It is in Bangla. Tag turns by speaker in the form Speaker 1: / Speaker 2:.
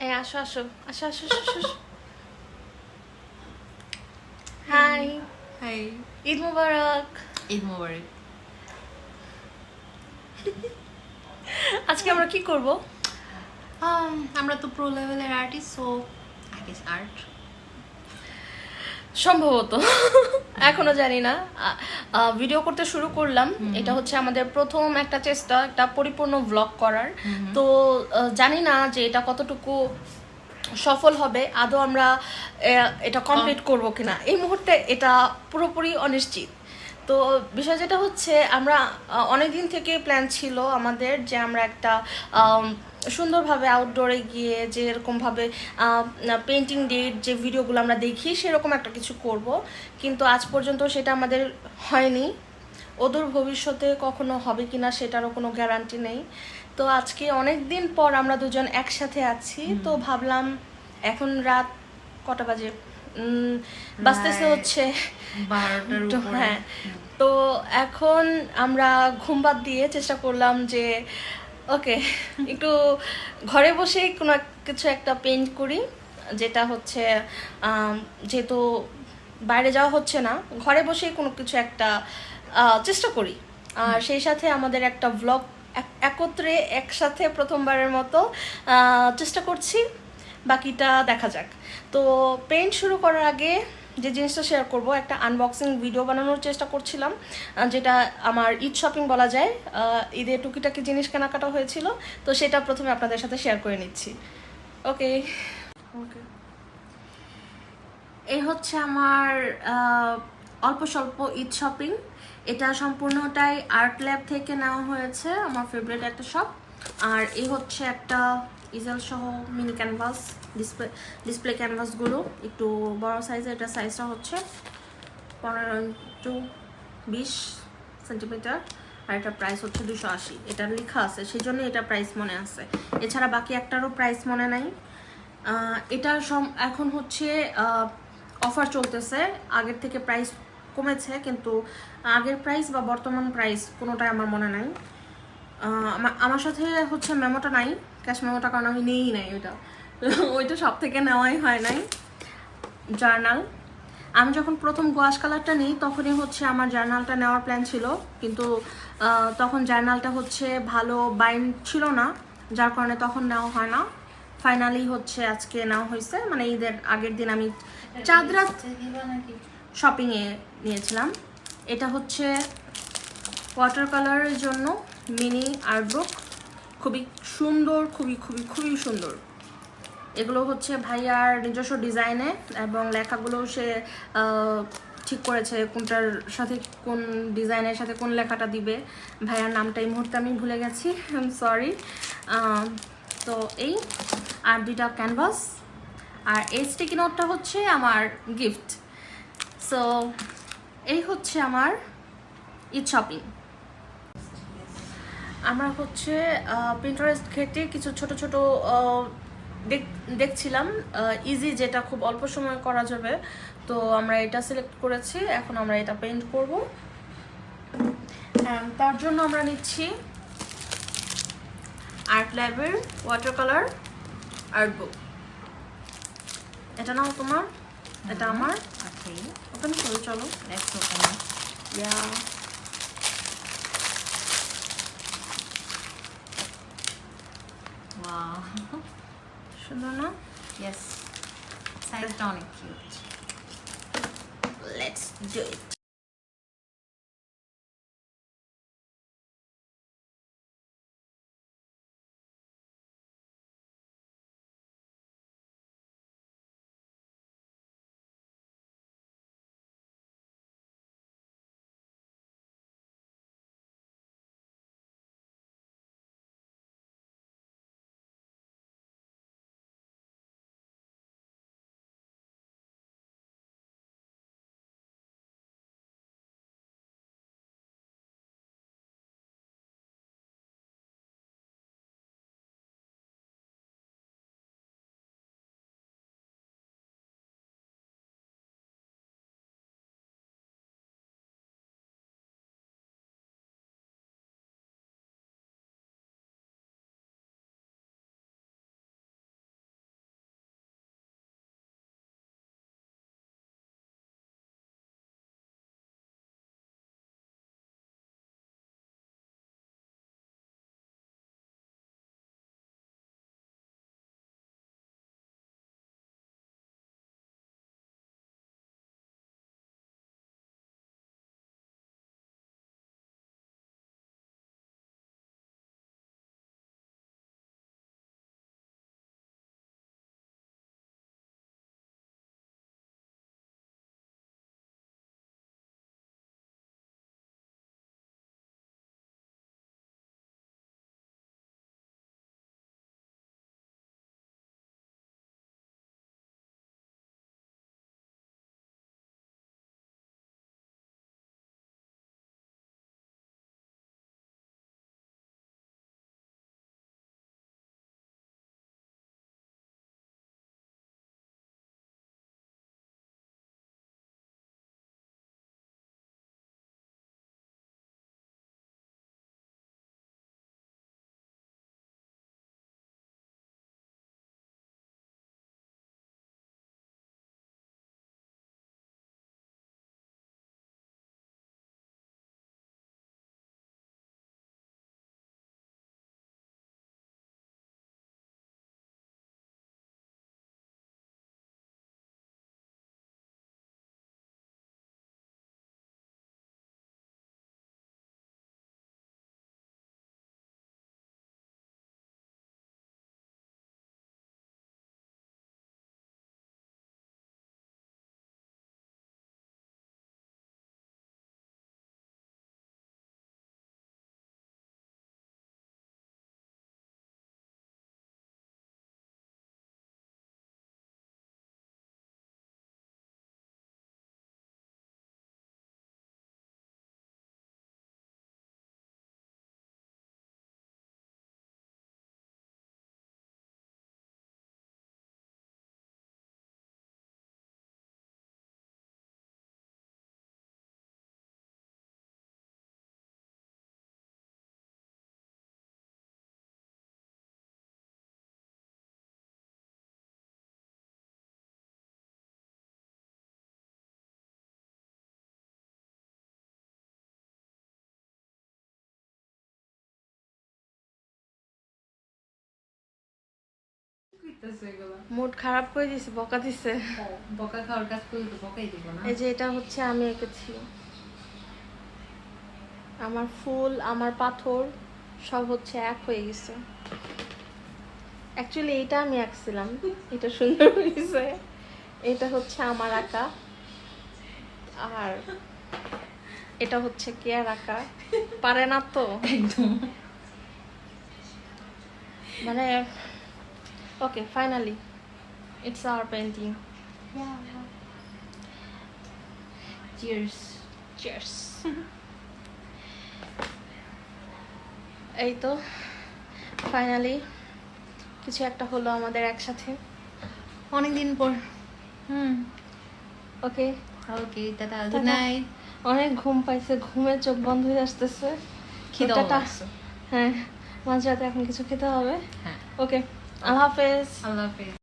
Speaker 1: এই আসো আসো আসো আসো আসো আসো, আসো। হাই,
Speaker 2: হাই,
Speaker 1: ঈদ মুবারক।
Speaker 2: ঈদ মোবারক।
Speaker 1: আজকে আমরা কি করব?
Speaker 2: আমরা তো প্রো লেভেলের artist, so I guess art.
Speaker 1: সম্ভবত এখনো জানি না। ভিডিও করতে শুরু করলাম, এটা হচ্ছে আমাদের প্রথম একটা চেষ্টা একটা পরিপূর্ণ ব্লগ করার। তো জানি না যে এটা কতটুকু সফল হবে, আদৌ আমরা এটা কমপ্লিট করব কিনা। এই মুহূর্তে এটা পুরোপুরি অনিশ্চিত। তো বিষয় যেটা হচ্ছে, আমরা অনেক দিন থেকে প্ল্যান ছিল আমাদের যে আমরা একটা সুন্দরভাবে আউটডোরে গিয়ে যে এরকমভাবে পেন্টিং ডেট যে ভিডিওগুলো আমরা দেখি সেরকম একটা কিছু করব, কিন্তু আজ পর্যন্ত সেটা আমাদের হয়নি। অদূর ভবিষ্যতে কখনো হবে কিনা সেটারও কোনো গ্যারান্টি নেই। তো আজকে অনেক দিন পর আমরা দুজন একসাথে আছি, তো ভাবলাম এখন রাত কটা বাজে, বাজতেছে হচ্ছে
Speaker 2: 12টার উপরে।
Speaker 1: হ্যাঁ। তো এখন আমরা ঘুম বাদ দিয়ে চেষ্টা করলাম যে ওকে একটু ঘরে বসেই কোনো কিছু একটা পেইন্ট করি, যেটা হচ্ছে যেহেতু বাইরে যাওয়া হচ্ছে না, ঘরে বসেই কোনো কিছু একটা চেষ্টা করি। আর সেই সাথে আমাদের একটা ব্লগ একত্রে একসাথে প্রথমবারের মতো চেষ্টা করছি, বাকিটা দেখা যাক। তো পেইন্ট শুরু করার আগে যে জিনিসটা শেয়ার করব, একটা আনবক্সিং ভিডিও বানানোর চেষ্টা করছিলাম, যেটা আমার ঈদ শপিং বলা যায়। ঈদে টুকিটাকি জিনিস কেনাকাটা হয়েছিল, তো সেটা প্রথমে আপনাদের সাথে শেয়ার করে নিচ্ছি। ওকে ওকে, এই হচ্ছে আমার অল্প স্বল্প ঈদ শপিং। এটা সম্পূর্ণটাই আর্ট ল্যাব থেকে নেওয়া হয়েছে, আমার ফেভারিট একটা শপ। আর এই হচ্ছে একটা ইজেল সহ মিনি ক্যানভাস, ডিসপ্লে ক্যানভাসগুলো একটু বড় সাইজের। এটা সাইজটা হচ্ছে 15x20 সেন্টিমিটার, আর এটা প্রাইস হচ্ছে 280। এটা লেখা আছে সেই জন্য এটা প্রাইস মনে আছে, এছাড়া বাকি একটারও প্রাইস মনে নাই। এটা এখন হচ্ছে অফার চলতেছে, আগের থেকে প্রাইস কমেছে, কিন্তু আগের প্রাইস বা বর্তমান প্রাইস কোনোটাই আমার মনে নাই। আমার সাথে হচ্ছে মেমোটা নাই, ক্যাশ মেমোটা, কারণ আমি নিয়েই নাই ওইটা ওইটা সব থেকে নেওয়াই হয় নাই। জার্নাল, আমি যখন প্রথম গোয়াশ কালারটা নিই তখনই হচ্ছে আমার জার্নালটা নেওয়ার প্ল্যান ছিল, কিন্তু তখন জার্নালটা হচ্ছে ভালো বাইন্ড ছিল না, যার কারণে তখন নেওয়া হয় না। ফাইনালি হচ্ছে আজকে নেওয়া হয়েছে, মানে ঈদের আগের দিন আমি চাঁদরা শপিংয়ে নিয়েছিলাম। এটা হচ্ছে ওয়াটার কালারের জন্য মিনি আর্ট বুক, খুবই সুন্দর, খুবই খুবই খুবই সুন্দর। এগুলো হচ্ছে ভাইয়ার নিজস্ব ডিজাইনে, এবং লেখাগুলো সে ঠিক করেছে কোনটার সাথে কোন ডিজাইনের সাথে কোন লেখাটা দিবে। ভাইয়ার নামটা এই মুহূর্তে আমি ভুলে গেছি, আই এম সরি। তো এই আর দুইটা ক্যানভাস, আর এই স্টিকি নোটটা হচ্ছে আমার গিফট। সো এই হচ্ছে আমার ঈদ শপিং। আমরা হচ্ছে পিন্টারেস্ট ঘেটে কিছু ছোট ছোট দেখছিলাম ইজি, যেটা খুব অল্প সময় করা যাবে। তো আমরা এটা সিলেক্ট করেছি, এখন আমরা এটা পেইন্ট করব। তার জন্য আমরা নিচ্ছি আর্ট ল্যাবের ওয়াটার কালার আর্ট বুক। এটা নাও তোমার, এটা আমার। ওপেন করো, চলো
Speaker 2: Let's open it.
Speaker 1: Yeah,
Speaker 2: Wow.
Speaker 1: সুন্দর না?
Speaker 2: Yes. Size অনেক cute.
Speaker 1: Let's do it.
Speaker 2: লিখতেছো এগুলো?
Speaker 1: মুড খারাপ করে দিছে, বকা দিছে।
Speaker 2: বকা খাওয়ার কাজ করলে তো বকাই দিব না।
Speaker 1: এই যে এটা হচ্ছে আমি এঁকেছি, আমার ফুল আমার পাথর সব হচ্ছে এক হয়ে গেছে। অ্যাকচুয়ালি এটা আমি আঁকছিলাম, এটা সুন্দর হয়েছে। এটা হচ্ছে আমার আঁকা, আর এটা হচ্ছে কেয়ার আঁকা। পারে না তো
Speaker 2: একদম।
Speaker 1: মানে okay, finally it's our painting.
Speaker 2: Cheers.
Speaker 1: Cheers. এই তো ফাইনালি কিছু একটা হলো আমাদের একসাথে
Speaker 2: অনেকদিন পর।
Speaker 1: ওকে।
Speaker 2: ওকে, টাটা,
Speaker 1: টাটা।
Speaker 2: Good night.
Speaker 1: অনেক ঘুম পাইছে, ঘুমের চোখ বন্ধ হয়ে আসতেছে।
Speaker 2: খিদাও
Speaker 1: টাটা।
Speaker 2: লাগছে।
Speaker 1: হ্যাঁ, মাঝরাতে এখন কিছু খেতে হবে।
Speaker 2: হ্যাঁ,
Speaker 1: ওকে, আল্লাহ হাফেজ।
Speaker 2: আল্লাহ হাফেজ।